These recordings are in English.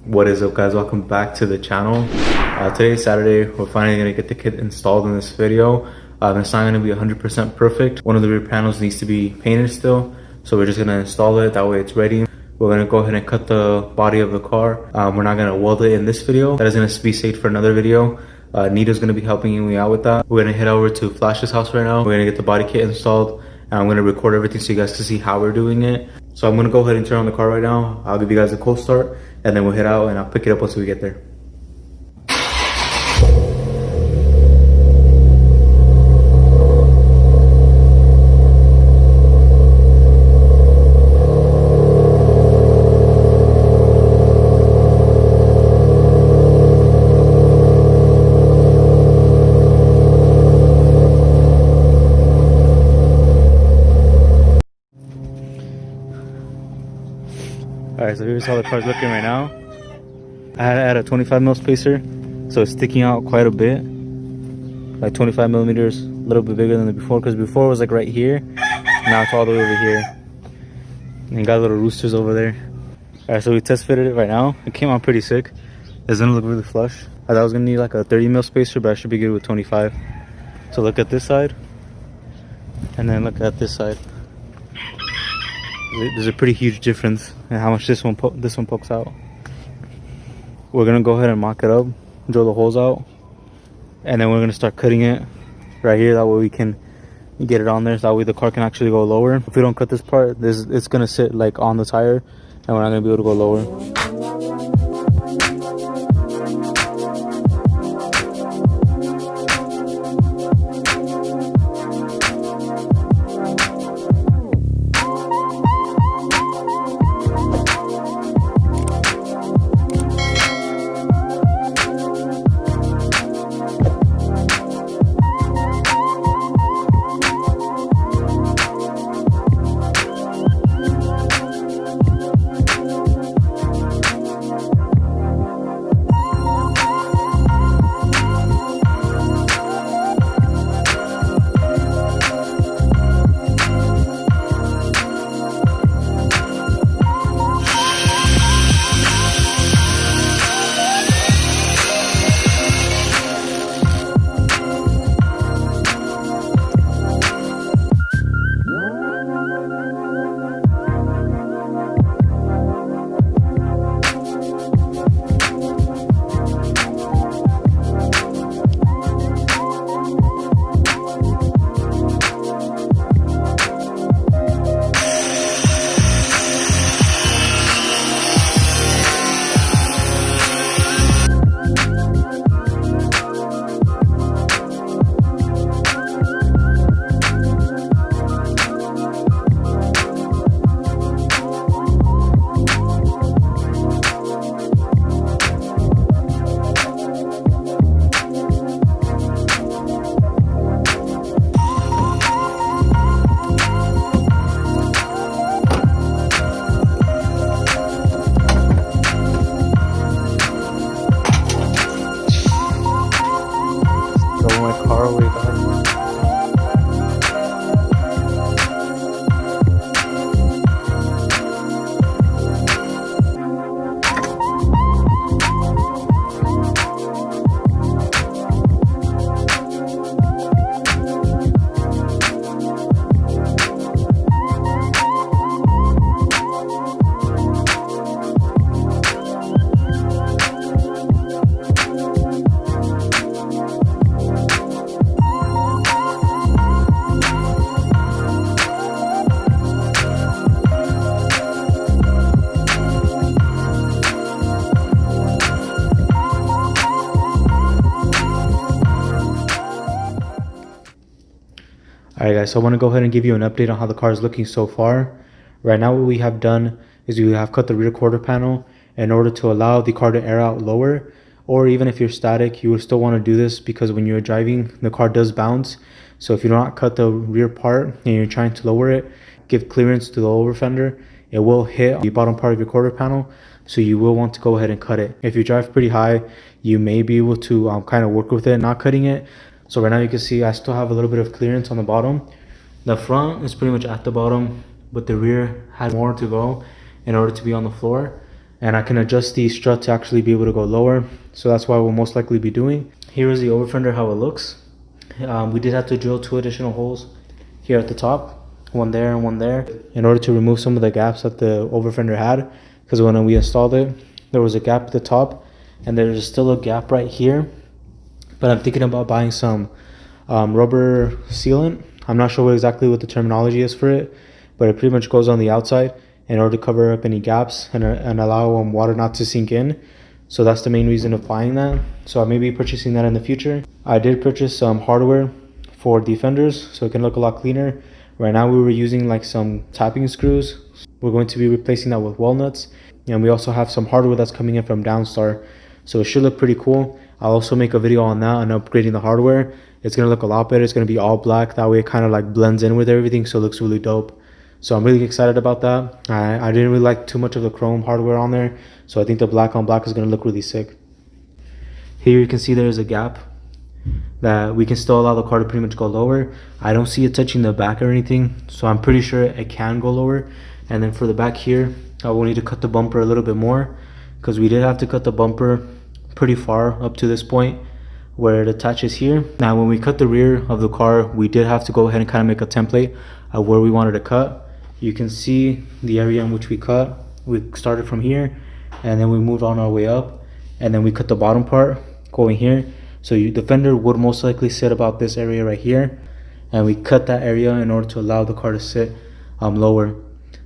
What is up, guys? Welcome back to the channel. Today is Saturday. We're finally gonna get the kit installed in this video. It's not gonna be 100% perfect. One of the rear panels needs to be painted still, so we're just gonna install it. That way it's ready. We're gonna go ahead and cut the body of the car. We're not gonna weld it in this video. That is gonna be saved for another video. Nita's gonna be helping me out with that. We're gonna head over to Flash's house right now. We're gonna get the body kit installed, and I'm gonna record everything so you guys can see how we're doing it. So I'm gonna go ahead and turn on the car right now. I'll give you guys a cold start, and then we'll head out and I'll pick it up once we get there. Alright, so here's how the car's looking right now. I had to add a 25 mil spacer, so it's sticking out quite a bit. Like 25 millimeters, a little bit bigger than the before, because before it was like right here. Now it's all the way over here. And got little roosters over there. Alright, so we test fitted it right now. It came out pretty sick. It's gonna look really flush. I thought I was gonna need like a 30 mil spacer, but I should be good with 25. So look at this side, and then look at this side. There's a pretty huge difference in how much this one pokes out. We're gonna go ahead and mock it up, drill the holes out, and then we're gonna start cutting it right here. That way we can get it on there, so that way the car can actually go lower. If we don't cut this part, it's gonna sit like on the tire, and we're not gonna be able to go lower. Alright guys, so I want to go ahead and give you an update on how the car is looking so far. Right now what we have done is we have cut the rear quarter panel in order to allow the car to air out lower. Or even if you're static, you would still want to do this because when you're driving, the car does bounce. So if you do not cut the rear part and you're trying to lower it, give clearance to the lower fender, it will hit the bottom part of your quarter panel. So you will want to go ahead and cut it. If you drive pretty high, you may be able to kind of work with it, not cutting it. So right now you can see I still have a little bit of clearance on the bottom. The front is pretty much at the bottom, but the rear had more to go in order to be on the floor. and I can adjust the strut to actually be able to go lower. So that's what we'll most likely be doing. Here is the over fender, how it looks. We did have to drill 2 additional holes here at the top, one there and one there, in order to remove some of the gaps that the over fender had, because when we installed it, there was a gap at the top and there's still a gap right here. But I'm thinking about buying some rubber sealant. I'm not sure exactly what the terminology is for it, but it pretty much goes on the outside in order to cover up any gaps and allow water not to sink in. So that's the main reason of buying that. So I may be purchasing that in the future. I did purchase some hardware for the fenders so it can look a lot cleaner. Right now we were using like some tapping screws. We're going to be replacing that with walnuts. And we also have some hardware that's coming in from Downstar. So it should look pretty cool. I'll also make a video on that and upgrading the hardware. It's going to look a lot better. It's going to be all black. That way it kind of like blends in with everything. So it looks really dope. So I'm really excited about that. I didn't really like too much of the chrome hardware on there. So I think the black on black is going to look really sick. Here you can see there's a gap that we can still allow the car to pretty much go lower. I don't see it touching the back or anything. So I'm pretty sure it can go lower. And then for the back here, I will need to cut the bumper a little bit more, because we did have to cut the bumper pretty far up to this point where it attaches here. Now when we cut the rear of the car, we did have to go ahead and kind of make a template of where we wanted to cut. You can see the area in which we cut. We started from here and then we moved on our way up, and then we cut the bottom part going here. So the fender would most likely sit about this area right here, and we cut that area in order to allow the car to sit lower.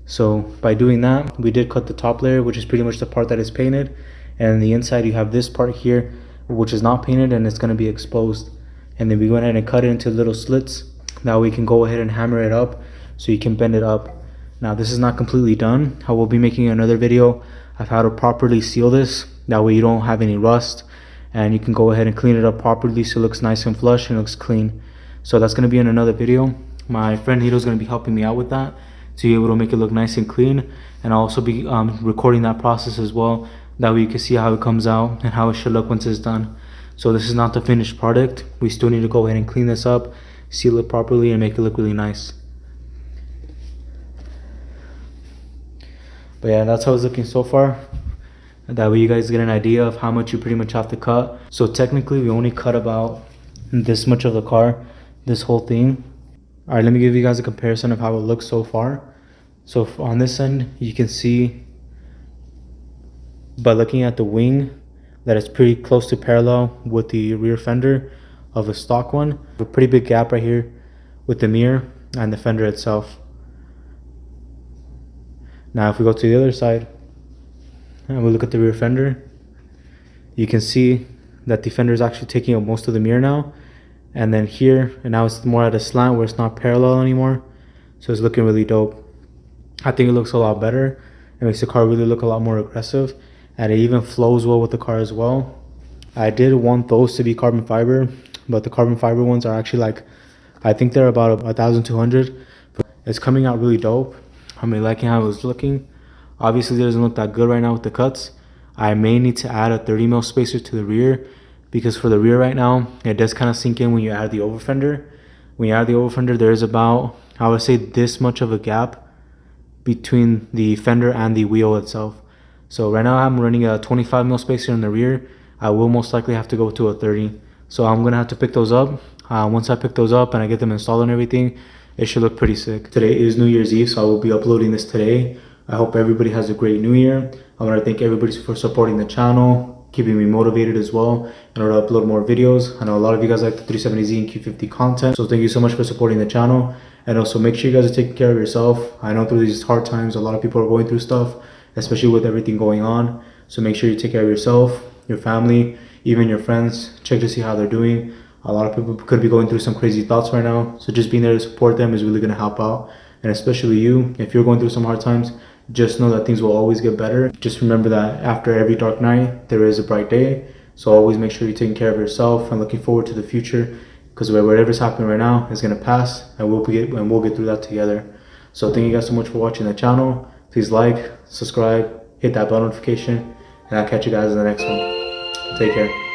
So by doing that, we did cut the top layer, which is pretty much the part that is painted, and the inside you have this part here which is not painted and it's going to be exposed. And then we went ahead and cut it into little slits. Now we can go ahead and hammer it up so you can bend it up. Now this is not completely done. I will be making another video of how to properly seal this. That way you don't have any rust, and you can go ahead and clean it up properly so it looks nice and flush and looks clean. So that's going to be in another video. My friend Hito is going to be helping me out with that to be able to make it look nice and clean, and I'll also be recording that process as well. That way you can see how it comes out and how it should look once it's done. So this is not the finished product. We still need to go ahead and clean this up, seal it properly, and make it look really nice. But yeah, that's how it's looking so far. That way you guys get an idea of how much you pretty much have to cut. So technically we only cut about this much of the car, this whole thing. All right, let me give you guys a comparison of how it looks so far. So on this end, you can see by looking at the wing that it's pretty close to parallel with the rear fender of the stock one. A pretty big gap right here with the mirror and the fender itself. Now if we go to the other side and we look at the rear fender, you can see that the fender is actually taking up most of the mirror now. And then here, and now it's more at a slant where it's not parallel anymore. So it's looking really dope. I think it looks a lot better. It makes the car really look a lot more aggressive, and it even flows well with the car as well. I did want those to be carbon fiber, but the carbon fiber ones are actually like, I think they're about 1,200. It's coming out really dope. I'm really liking how it's looking. Obviously it doesn't look that good right now with the cuts. I may need to add a 30mm spacer to the rear, because for the rear right now, it does kind of sink in when you add the over fender. When you add the over fender, there is about, I would say, this much of a gap between the fender and the wheel itself. So right now I'm running a 25mm spacer in the rear. I will most likely have to go to a 30. So I'm gonna have to pick those up. Once I pick those up and I get them installed and everything, it should look pretty sick. Today is New Year's Eve, so I will be uploading this today. I hope everybody has a great new year. I want to thank everybody for supporting the channel, keeping me motivated as well in order to upload more videos. I know a lot of you guys like the 370Z and Q50 content, so thank you so much for supporting the channel. And also make sure you guys are taking care of yourself. I know through these hard times, a lot of people are going through stuff, especially with everything going on. So make sure you take care of yourself, your family, even your friends. Check to see how they're doing. A lot of people could be going through some crazy thoughts right now. So just being there to support them is really going to help out. And especially you, if you're going through some hard times, just know that things will always get better. Just remember that after every dark night, there is a bright day. So always make sure you're taking care of yourself and looking forward to the future, because whatever's happening right now is going to pass, and we'll get through that together. So thank you guys so much for watching the channel. Please like, subscribe, hit that bell notification, and I'll catch you guys in the next one. Take care.